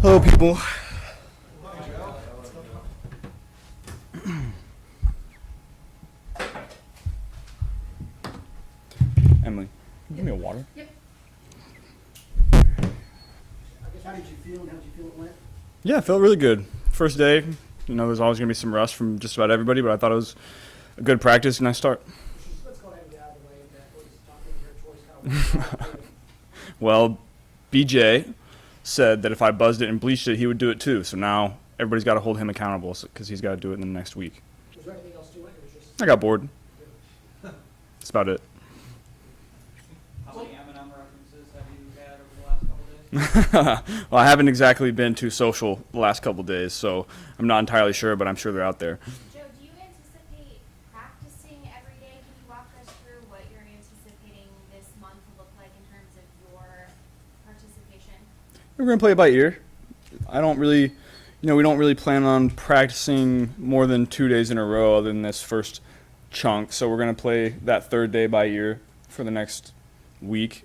Hello, people. Emily, give me a water. Yep. I guess how did you feel and how did you feel it went? Yeah, it felt really good. First day, there's always going to be some rust from just about everybody, but I thought it was a good practice, nice start. Let's go ahead and get out of the way. That was talking your choice. Well, BJ said that if I buzzed it and bleached it, he would do it too. So now everybody's got to hold him accountable because he's got to do it in the next week. Was there anything else to it? Or was just I got bored. That's about it. How many M&M references have you had over the last couple days? Well, I haven't exactly been too social the last couple days, so I'm not entirely sure, but I'm sure they're out there. Joe, do you anticipate practicing every day? Can you walk us through what you're anticipating this month to look like in terms of your participation? We're going to play it by ear. I don't really, we don't really plan on practicing more than 2 days in a row other than this first chunk. So we're going to play that third day by ear for the next week.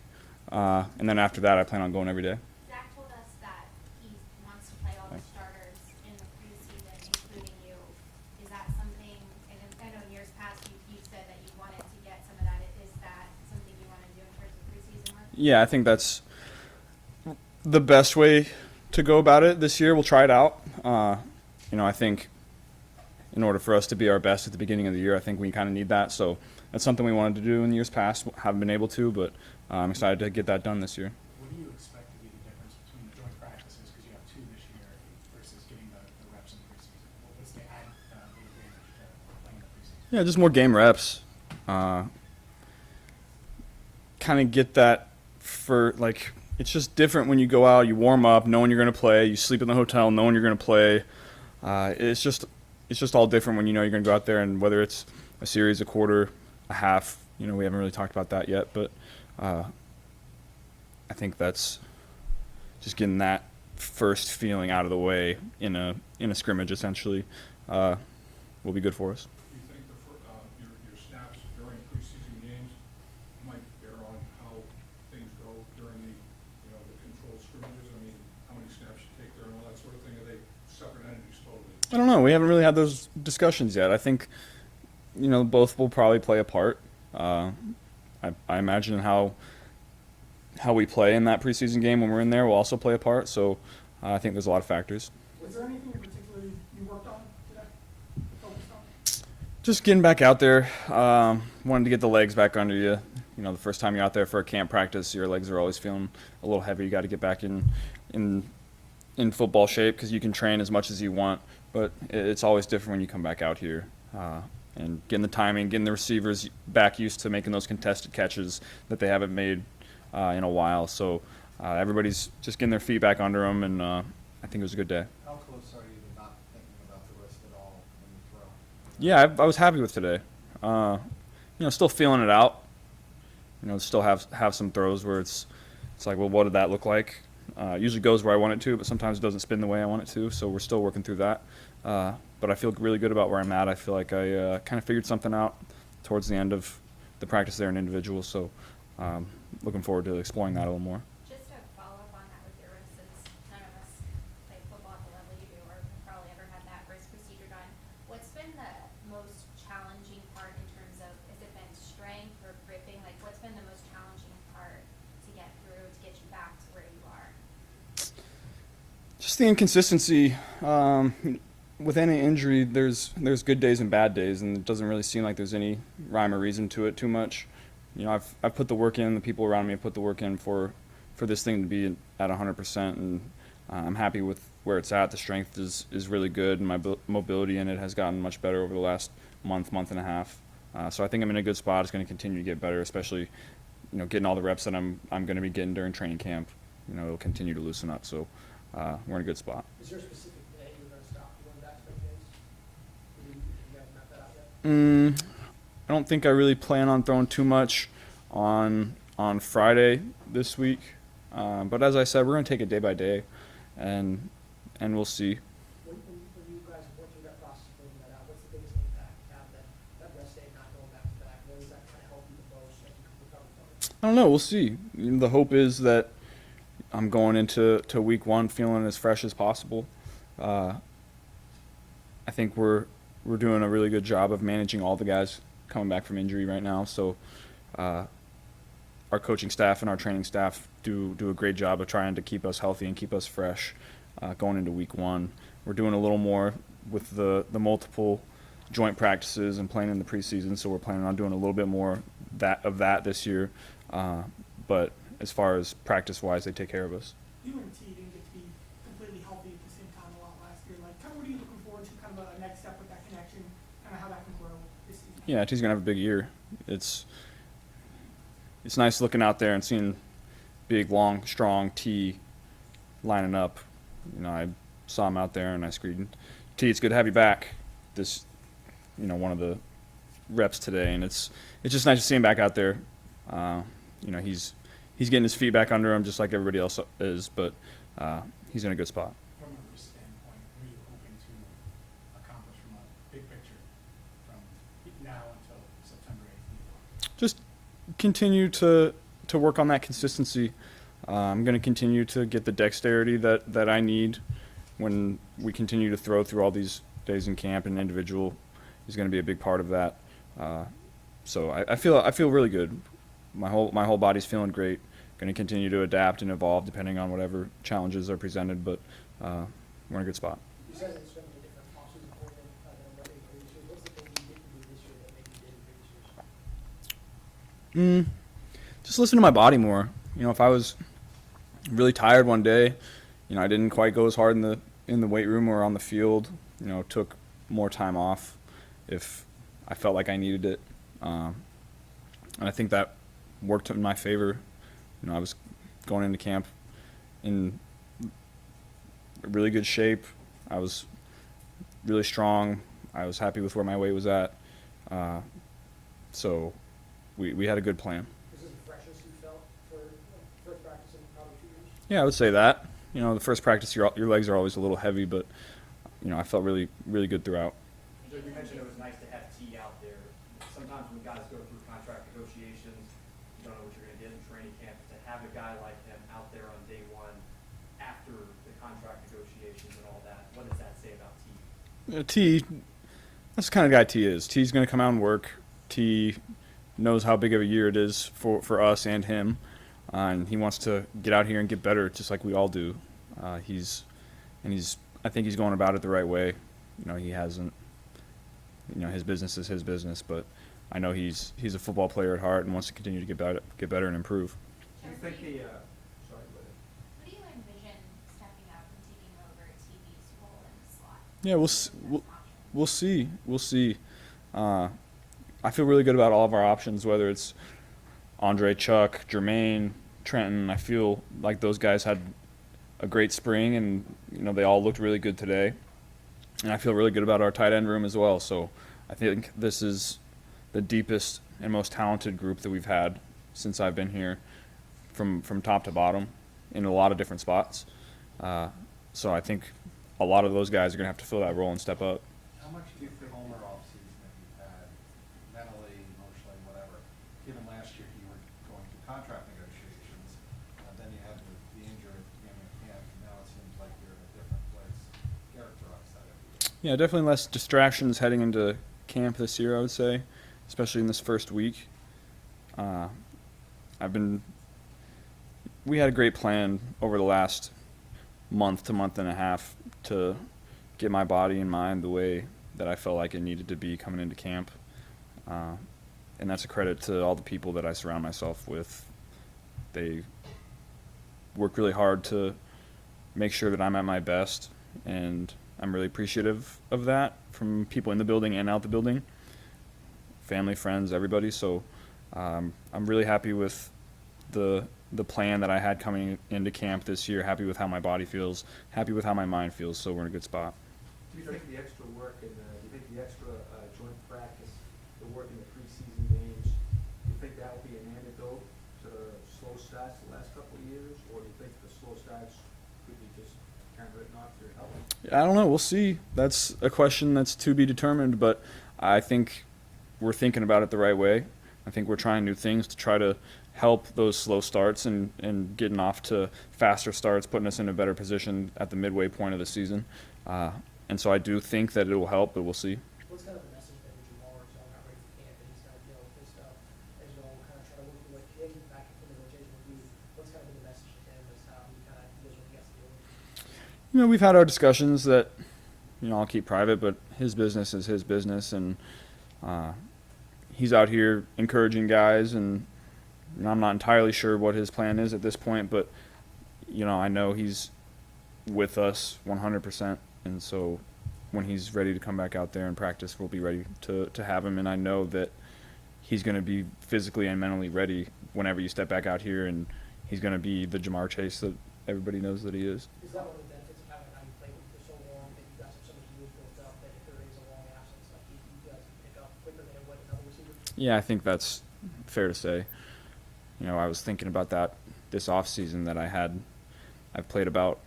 And then after that, I plan on going every day. Zach told us that he wants to play all the starters in the preseason, including you. Is that something, and I know in years past you said that you wanted to get some of that. Is that something you want to do in terms of preseason work? Yeah, I think that's the best way to go about it this year. We'll try it out. I think in order for us to be our best at the beginning of the year, I think we kind of need that. So that's something we wanted to do in years past, haven't been able to, but I'm excited to get that done this year. What do you expect to be the difference between the joint practices, because you have two this year, versus getting the reps in the preseason? What's the added advantage to playing in the preseason? Yeah, just more game reps. Kind of get that it's just different when you go out, you warm up, knowing you're going to play, you sleep in the hotel, knowing you're going to play. It's just all different when you know you're going to go out there, and whether it's a series, a quarter, a half, we haven't really talked about that yet, but I think that's just getting that first feeling out of the way in a scrimmage essentially will be good for us. Do you think your snaps during preseason games might bear on how things go during the controlled scrimmages? I mean, how many snaps you take there and all that sort of thing? Are they separate entities totally? I don't know. We haven't really had those discussions yet. I think, both will probably play a part. I imagine how we play in that preseason game when we're in there will also play a part. So I think there's a lot of factors. Was there anything in particular you worked on today? Focused on? Just getting back out there. Wanted to get the legs back under you. The first time you're out there for a camp practice, your legs are always feeling a little heavy. You got to get back in football shape because you can train as much as you want, but it's always different when you come back out here. And getting the timing, getting the receivers back used to making those contested catches that they haven't made in a while. So everybody's just getting their feet back under them, and I think it was a good day. How close are you to not thinking about the wrist at all when you throw? Yeah, I was happy with today. Still feeling it out. Still have some throws where it's like, well, what did that look like? Usually goes where I want it to, but sometimes it doesn't spin the way I want it to. So we're still working through that. But I feel really good about where I'm at. I feel like I kind of figured something out towards the end of the practice there in individuals. So looking forward to exploring that a little more. Just to follow up on that with your wrist, since none of us play football at the level you do or have probably ever had that wrist procedure done, what's been the most challenging part in terms of, has it been strength or gripping? Like, what's been the most challenging part to get through to get you back to where you are? Just the inconsistency. With any injury, there's good days and bad days, and it doesn't really seem like there's any rhyme or reason to it too much. I've put the work in. The people around me have put the work in for this thing to be at 100%, and I'm happy with where it's at. The strength is really good, and my mobility in it has gotten much better over the last month and a half. So I think I'm in a good spot. It's going to continue to get better, especially getting all the reps that I'm going to be getting during training camp. It'll continue to loosen up. So we're in a good spot. Is there a specific day you're going to stop doing back-to-back days? You guys map that out yet? I don't think I really plan on throwing too much on Friday this week. But as I said, we're going to take it day by day, and we'll see. When you guys went through that process of figuring that out, what's the biggest impact to have that rest day not going back-to-back? Where does that kind of help you the most that you can recover from it? I don't know. We'll see. The hope is that I'm going into week 1 feeling as fresh as possible. I think we're doing a really good job of managing all the guys coming back from injury right now. So our coaching staff and our training staff do a great job of trying to keep us healthy and keep us fresh going into week 1. We're doing a little more with the multiple joint practices and playing in the preseason, so we're planning on doing a little bit more of that this year. But as far as practice-wise, they take care of us. You and T didn't get to be completely healthy at the same time a lot last year. Like, kind of what are you looking forward to, kind of a next step with that connection, kind of how that can grow this season? Yeah, T's gonna have a big year. It's nice looking out there and seeing big, long, strong T lining up. You know, I saw him out there and I screamed, "T, it's good to have you back." This, one of the reps today, and it's just nice to see him back out there. He's getting his feet back under him just like everybody else is, but he's in a good spot. From a risk standpoint, what are you hoping to accomplish from a big picture from now until September 8th? Just continue to work on that consistency. I'm going to continue to get the dexterity that I need when we continue to throw through all these days in camp, and individual is going to be a big part of that. So I feel really good. My whole body's feeling great. Going to continue to adapt and evolve depending on whatever challenges are presented, but we're in a good spot. You said it's going to be a different offseason for you than what they previous years. What's the thing you didn't do this year that maybe you did in previous years? Just listen to my body more. If I was really tired one day, I didn't quite go as hard in the weight room or on the field. Took more time off if I felt like I needed it, and I think that worked in my favor. I was going into camp in really good shape. I was really strong. I was happy with where my weight was at. So we had a good plan. Is this the freshest you felt for first practice in probably 2 years? Yeah, I would say that. The first practice, your legs are always a little heavy, but I felt really, really good throughout. Joe, you mentioned it was nice to have T out there. Sometimes when guys go through contract negotiations, you don't know what you're going to get in training camp. To have a guy like him out there on day 1 after the contract negotiations and all that, what does that say about T? T, that's the kind of guy T is. T's going to come out and work. T knows how big of a year it is for us and him, and he wants to get out here and get better just like we all do. I think he's going about it the right way. He hasn't, his business is his business, but I know he's a football player at heart and wants to continue to get better and improve. Do you think sorry, go ahead. What do you envision stepping up and taking over TV's role in the slot? Yeah, we'll see. I feel really good about all of our options, whether it's Andre, Chuck, Jermaine, Trenton. I feel like those guys had a great spring, and they all looked really good today. And I feel really good about our tight end room as well. So I think this is the deepest and most talented group that we've had since I've been here, from top to bottom, in a lot of different spots. So I think a lot of those guys are going to have to fill that role and step up. How much do you think Homer offseason that you've had, mentally, emotionally, whatever, given last year you were going through contract negotiations, then you had the injury at the beginning of camp, and now it seems like you're in a different place. Characterize that every year. Yeah, definitely less distractions heading into camp this year, I would say, especially in this first week. We had a great plan over the last month to month and a half to get my body and mind the way that I felt like it needed to be coming into camp. And that's a credit to all the people that I surround myself with. They work really hard to make sure that I'm at my best, and I'm really appreciative of that from people in the building and out the building, family, friends, everybody. So I'm really happy with the plan that I had coming into camp this year, happy with how my body feels, happy with how my mind feels, so we're in a good spot. Do you think the extra work and the extra joint practice, the work in the preseason games, do you think that will be an antidote to slow starts the last couple of years, or do you think the slow starts could be just kind of written off to your health? I don't know. We'll see. That's a question that's to be determined, but I think we're thinking about it the right way. I think we're trying new things to try to help those slow starts and getting off to faster starts, putting us in a better position at the midway point of the season. And so I do think that it will help, but we'll see. What's kind of the message that Jamar is not ready for camp and he's kind of dealing with this stuff as you all kind of try to work with him back in the rotation with you? What's kind of been the message to him as how he kind of deals with the guys dealing with? You know, we've had our discussions that, you know, I'll keep private, but his business is his business, and he's out here encouraging guys, and you know, I'm not entirely sure what his plan is at this point, but you know, I know he's with us 100%, and so when he's ready to come back out there and practice, we'll be ready to have him, and I know that he's going to be physically and mentally ready whenever you step back out here, and he's going to be the Jamar Chase that everybody knows that he is. Is that one of the benefits of having how you played with for so long that you guys have so many years built up that if there is a long absence, like you guys can pick up quicker than what another receiver? Yeah, I think that's fair to say. You know, I was thinking about that this offseason that I've played about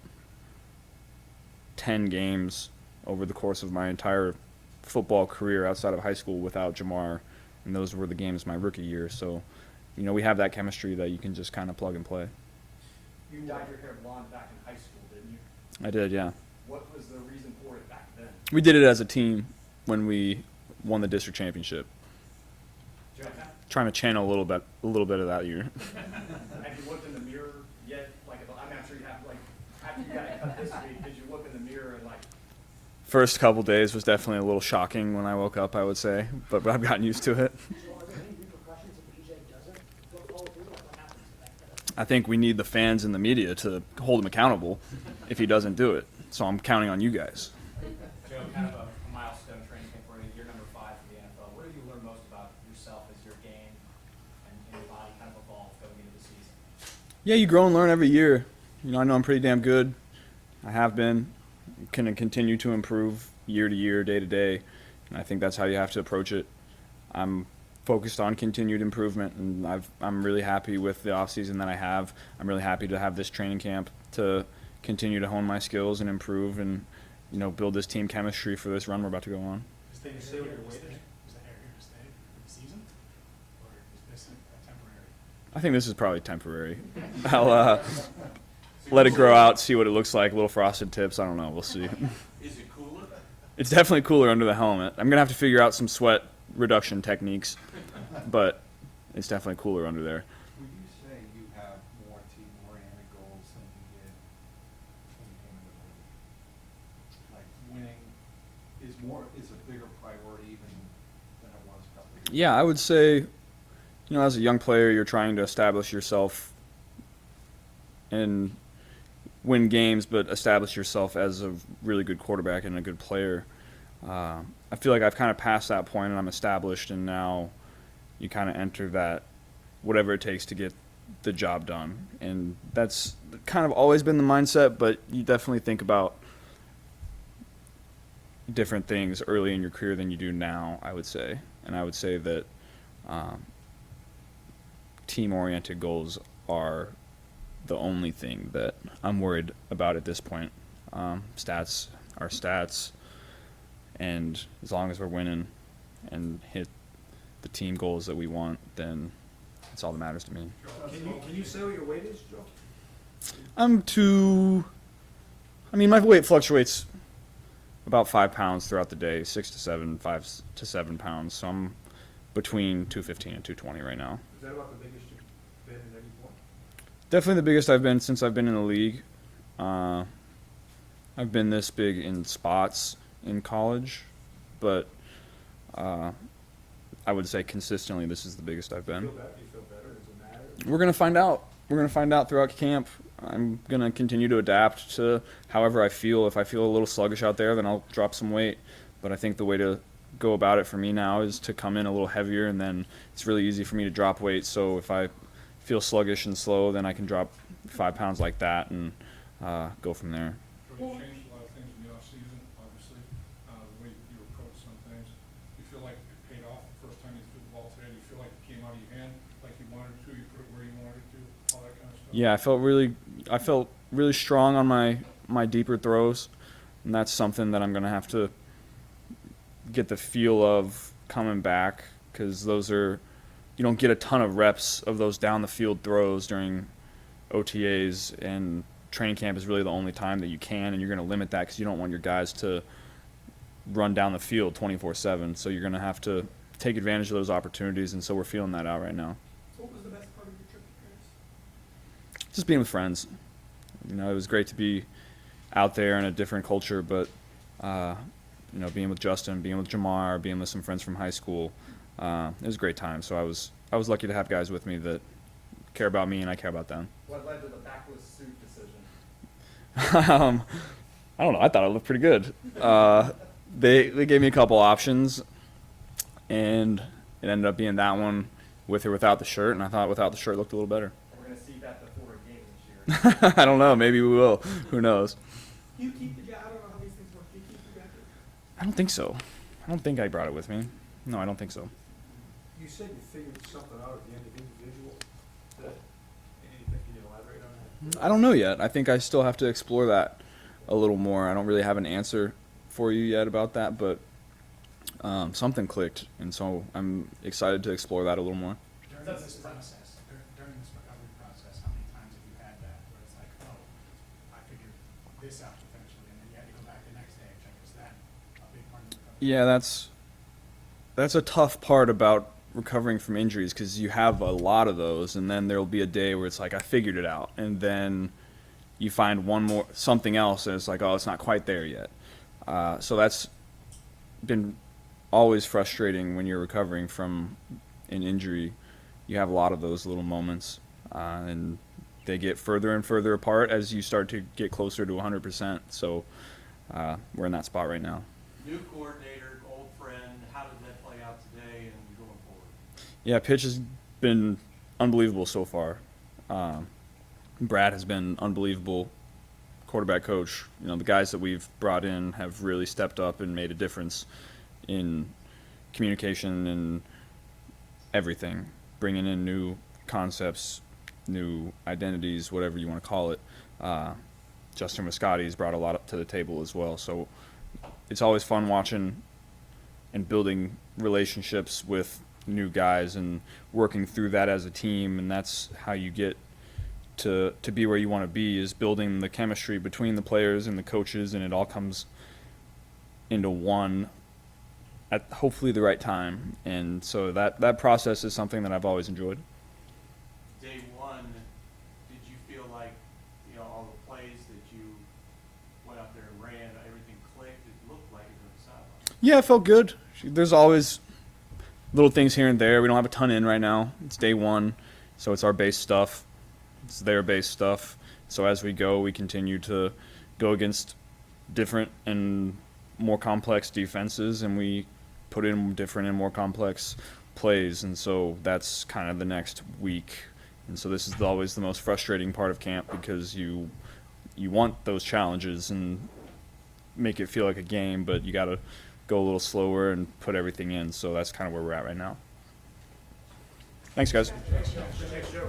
10 games over the course of my entire football career outside of high school without Jamar, and those were the games my rookie year. So, you know, we have that chemistry that you can just kind of plug and play. You dyed your hair blonde back in high school, didn't you? I did, yeah. What was the reason for it back then? We did it as a team when we won the district championship. Joe, Trying to channel a little bit of that year. have you looked in the mirror yet? Like, I'm sure you have. Like, after you got it cut this week, did you look in the mirror and like? First couple days was definitely a little shocking when I woke up, I would say, but I've gotten used to it. So are there any repercussions if BJ doesn't go follow through? Like what happens to that kind of? I think we need the fans and the media to hold him accountable if he doesn't do it. So I'm counting on you guys. Joe, kind of a milestone training camp for you. You're number 5 for the NFL. What have you learned most about yourself as your game and your body kind of evolved going into the season? Yeah, you grow and learn every year. You know, I know I'm pretty damn good. I have been. Can continue to improve year to year, day to day. And I think that's how you have to approach it. I'm focused on continued improvement, and I'm really happy with the offseason that I have. I'm really happy to have this training camp to continue to hone my skills and improve and, you know, build this team chemistry for this run we're about to go on. Is the hair here to stay? Is the hair here to stay for the season? Or is this a temporary? I think this is probably temporary. I'll let it grow out, see what it looks like, little frosted tips. I don't know. We'll see. Is it cooler? It's definitely cooler under the helmet. I'm going to have to figure out some sweat reduction techniques, but it's definitely cooler under there. Would you say you have more team-oriented goals than you did when you came into the league? Like winning is a bigger priority even than it was a couple of years ago? Yeah, I would say, you know, as a young player, you're trying to establish yourself and win games, but establish yourself as a really good quarterback and a good player. I feel like I've kind of passed that point and I'm established, and now you kind of enter that whatever it takes to get the job done. And that's kind of always been the mindset, but you definitely think about different things early in your career than you do now, I would say. And I would say that team-oriented goals are the only thing that I'm worried about at this point. Stats are stats, and as long as we're winning and hit the team goals that we want, then that's all that matters to me. Can you say what your weight is, Joe? My weight fluctuates about 5 pounds throughout the day, 6 to 7, 5 to 7 pounds. So I'm between 215 and 220 right now. Is that about the biggest you've been at any point? Definitely the biggest I've been since I've been in the league. I've been this big in spots in college, but I would say consistently this is the biggest I've been. Do you feel better? Does it matter? We're going to find out. We're going to find out throughout camp. I'm going to continue to adapt to however I feel. If I feel a little sluggish out there, then I'll drop some weight. But I think the way to go about it for me now is to come in a little heavier, and then it's really easy for me to drop weight. So if I feel sluggish and slow, then I can drop 5 pounds like that and go from there. So you changed a lot of things in the off-season, obviously, the way you approach some things. You feel like it paid off the first time you threw the ball today? Do you feel like it came out of your hand like you wanted to, you put it where you wanted it to, all that kind of stuff? Yeah, I felt really strong on my deeper throws, and that's something that I'm going to have to get the feel of coming back, because those are don't get a ton of reps of those down the field throws during OTAs, and training camp is really the only time that you can, and you're going to limit that because you don't want your guys to run down the field 24/7. So you're going to have to take advantage of those opportunities, and so we're feeling that out right now. So what was the best part of your trip to Paris? Just being with friends. You know, it was great to be out there in a different culture, but you know, being with Justin, being with Jamar, being with some friends from high school, it was a great time. So I was lucky to have guys with me that care about me and I care about them. What led to the backless suit decision? I don't know. I thought it looked pretty good. They gave me a couple options, and it ended up being that one with or without the shirt, and I thought without the shirt looked a little better. We're going to see that before a game this year. I don't know. Maybe we will. Who knows? Do you keep the jacket? I don't know how these things work. Do you keep the jacket? I don't think so. I don't think I brought it with me. No, I don't think so. You said you figured something out at the end of individual. Anything, can you elaborate on that? I don't know yet. I think I still have to explore that a little more. I don't really have an answer for you yet about that, but something clicked, and so I'm excited to explore that a little more. During this process, during this recovery process, how many times have you had that where it's like, oh, I figured this out potentially, and then you had to go back the next day and check, is that a big part of the recovery? Yeah, that's a tough part about recovering from injuries, because you have a lot of those, and then there'll be a day where it's like, I figured it out, and then you find something else, and it's like, oh, it's not quite there yet. So that's been always frustrating when you're recovering from an injury. You have a lot of those little moments, and they get further and further apart as you start to get closer to 100%. So we're in that spot right now. New coordinator, old friend, how did that play out today and going forward? Yeah, pitch has been unbelievable so far. Brad has been unbelievable quarterback coach. You know, the guys that we've brought in have really stepped up and made a difference in communication and everything, bringing in new concepts, new identities, whatever you want to call it. Justin Muscati's brought a lot up to the table as well. So it's always fun watching and building relationships with new guys and working through that as a team, and that's how you get to be where you want to be, is building the chemistry between the players and the coaches, and it all comes into one at hopefully the right time. And so that process is something that I've always enjoyed. Day one, did you feel like, you know, all the plays that you went out there and ran, everything clicked? It looked like it on the sideline. Yeah, it felt good. There's always little things here and there. We don't have a ton in right now. It's day one, so it's our base stuff. It's their base stuff. So as we go, we continue to go against different and more complex defenses, and we put in different and more complex plays. And so that's kind of the next week. And so this is always the most frustrating part of camp, because you want those challenges and make it feel like a game, but you got to go a little slower and put everything in. So that's kind of where we're at right now. Thanks, guys. Thanks, Joe. Thanks, Joe.